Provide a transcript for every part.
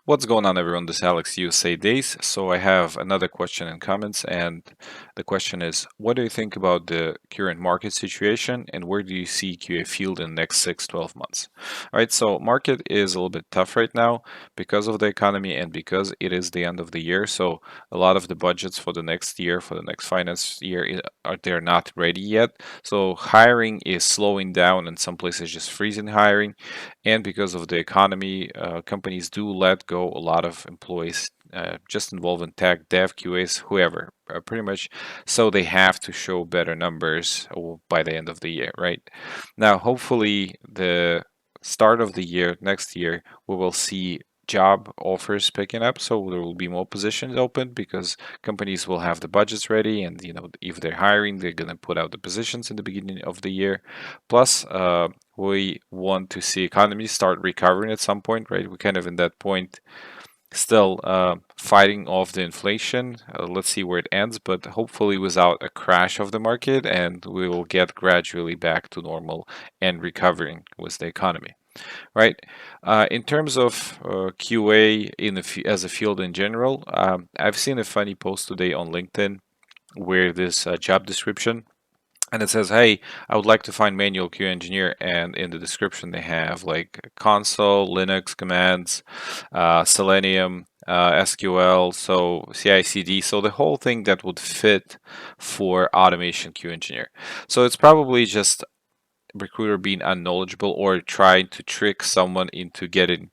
What's going on, everyone? This is Alex USA Days. So I have another question in comments, and the question is, what do you think about the current market situation, and where do you see QA field in the next 6, 12 months? All right, so market is a little bit tough right now because of the economy and because it is the end of the year. So a lot of the budgets for the next year, for the next finance year, they're not ready yet. So hiring is slowing down, and some places just freezing hiring. And because of the economy, companies do let go a lot of employees just involved in tech, dev, QAs, whoever, pretty much. So they have to show better numbers by the end of the year, right? Now, hopefully, the start of the year, next year, we will see job offers picking up, so there will be more positions open because companies will have the budgets ready, and if they're hiring, they're gonna put out the positions in the beginning of the year. Plus, we want to see economies start recovering at some point, right? We're kind of in that point still fighting off the inflation. Let's see where it ends, but hopefully without a crash of the market, and we will get gradually back to normal and recovering with the economy, right? In terms of QA as a field in general, I've seen a funny post today on LinkedIn where this job description and it says, "Hey, I would like to find manual QA engineer." And in the description, they have like console, Linux commands, Selenium, SQL, so CI/CD, so the whole thing that would fit for automation QA engineer. So it's probably just recruiter being unknowledgeable or trying to trick someone into getting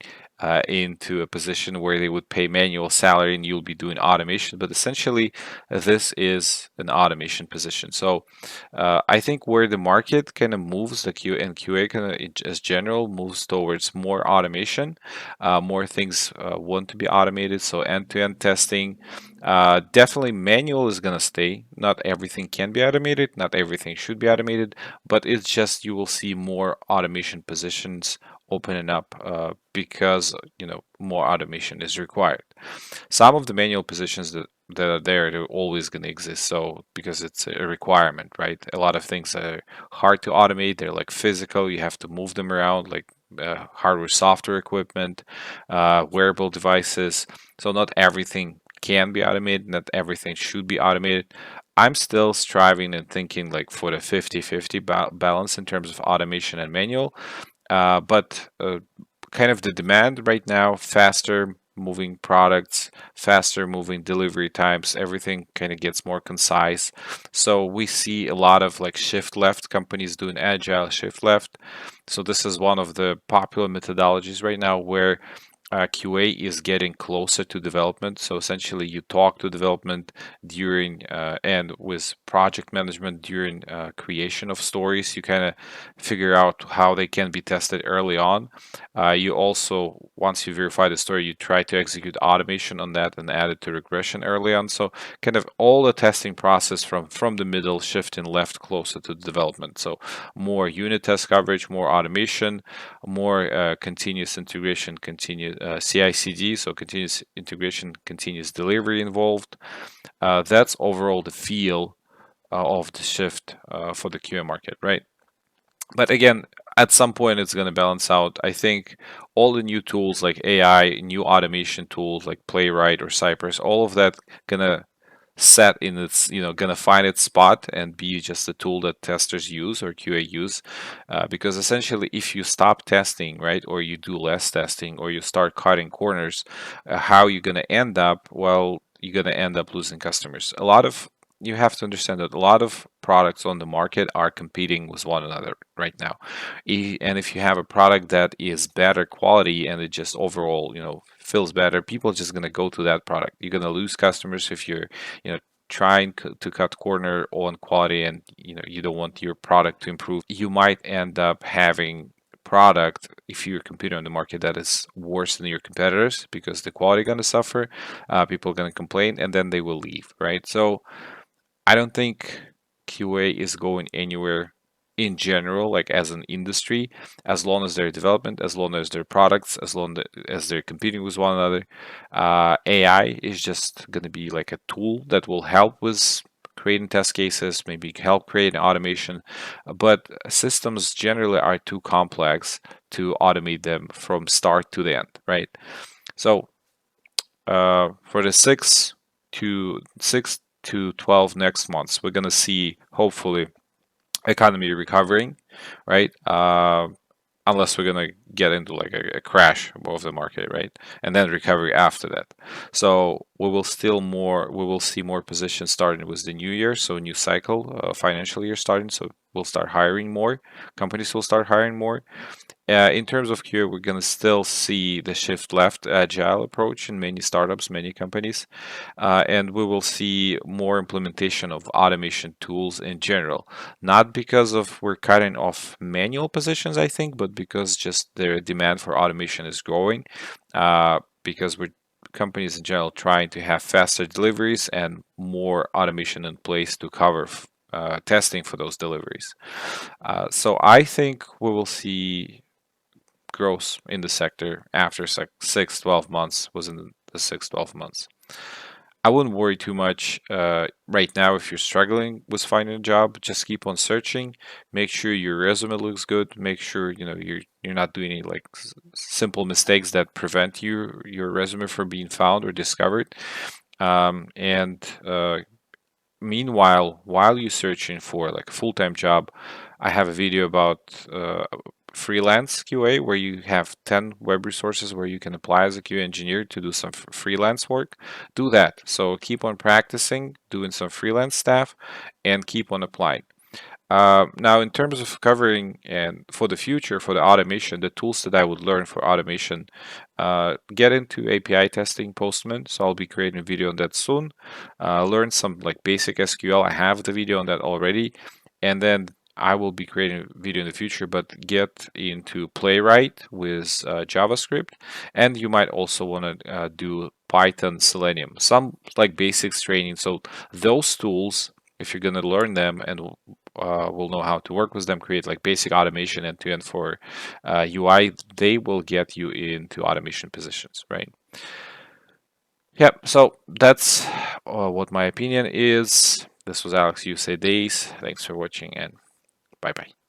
into a position where they would pay manual salary and you'll be doing automation. But essentially, this is an automation position. So I think where the market kind of moves, the Q and QA kind of as general moves towards more automation, more things want to be automated. So end-to-end testing. Definitely manual is going to stay. Not everything can be automated. Not everything should be automated, but it's just you will see more automation positions opening up because more automation is required. Some of the manual positions that are there, they're always going to exist. So because it's a requirement, right? A lot of things are hard to automate. They're like physical. You have to move them around, like hardware, software equipment, wearable devices. So not everything can be automated. Not everything should be automated. I'm still striving and thinking like for the 50-50 balance in terms of automation and manual. But kind of the demand right now, faster moving products, faster moving delivery times, everything kind of gets more concise. So we see a lot of like shift left companies doing agile shift left. So this is one of the popular methodologies right now where QA is getting closer to development. So essentially, you talk to development during and with project management during creation of stories. You kind of figure out how they can be tested early on. You also, once you verify the story, you try to execute automation on that and add it to regression early on. So kind of all the testing process from the middle shifting left closer to the development. So more unit test coverage, more automation, more continuous integration, continuous CI/CD, so continuous integration, continuous delivery involved. That's overall the feel of the shift for the QA market, right? But again, at some point it's going to balance out. I think all the new tools like AI, new automation tools like Playwright or Cypress, all of that gonna set in its gonna find its spot and be just a tool that testers use or QA use, because essentially if you stop testing, right, or you do less testing or you start cutting corners, how you're gonna end up, well, you're gonna end up losing customers. You have to understand that a lot of products on the market are competing with one another right now. And if you have a product that is better quality and it just overall feels better, people are just going to go to that product. You're going to lose customers if you're trying to cut corner on quality, and you don't want your product to improve. You might end up having product, if you're competing on the market, that is worse than your competitors because the quality going to suffer. People are going to complain and then they will leave, right? So I don't think QA is going anywhere in general, like as an industry, as long as their development, as long as their products, as long as they're competing with one another. AI is just going to be like a tool that will help with creating test cases, maybe help create automation, but systems generally are too complex to automate them from start to the end, right? So for the 6 to 12 next months, we're gonna see hopefully economy recovering, right? Unless we're gonna get into like a crash of the market, right? And then recovery after that. So we will see more positions starting with the new year, so new cycle, financial year starting. So we'll start hiring more. Companies will start hiring more. In terms of QA, we're going to still see the shift left agile approach in many startups, many companies, and we will see more implementation of automation tools in general. Not because of we're cutting off manual positions, I think, but because just the demand for automation is growing. Because we're companies in general trying to have faster deliveries and more automation in place to cover testing for those deliveries. So I think we will see growth in the sector after 6, 12 months, within the 6, 12 months. I wouldn't worry too much right now if you're struggling with finding a job. Just keep on searching. Make sure your resume looks good. Make sure you're not doing any like simple mistakes that prevent your resume from being found or discovered. And Meanwhile, while you're searching for like a full-time job, I have a video about freelance QA where you have 10 web resources where you can apply as a QA engineer to do some freelance work. Do that. So keep on practicing, doing some freelance stuff, and keep on applying. Now, in terms of covering and for the future, for the automation, the tools that I would learn for automation, get into API testing Postman. So I'll be creating a video on that soon. Learn some like basic SQL. I have the video on that already. And then I will be creating a video in the future, but get into Playwright with JavaScript. And you might also want to do Python, Selenium, some like basics training. So those tools, if you're going to learn them and will know how to work with them, create like basic automation end to end for UI, they will get you into automation positions, right? Yep, so that's what my opinion is. This was Alex You Say Days. Thanks for watching and bye bye.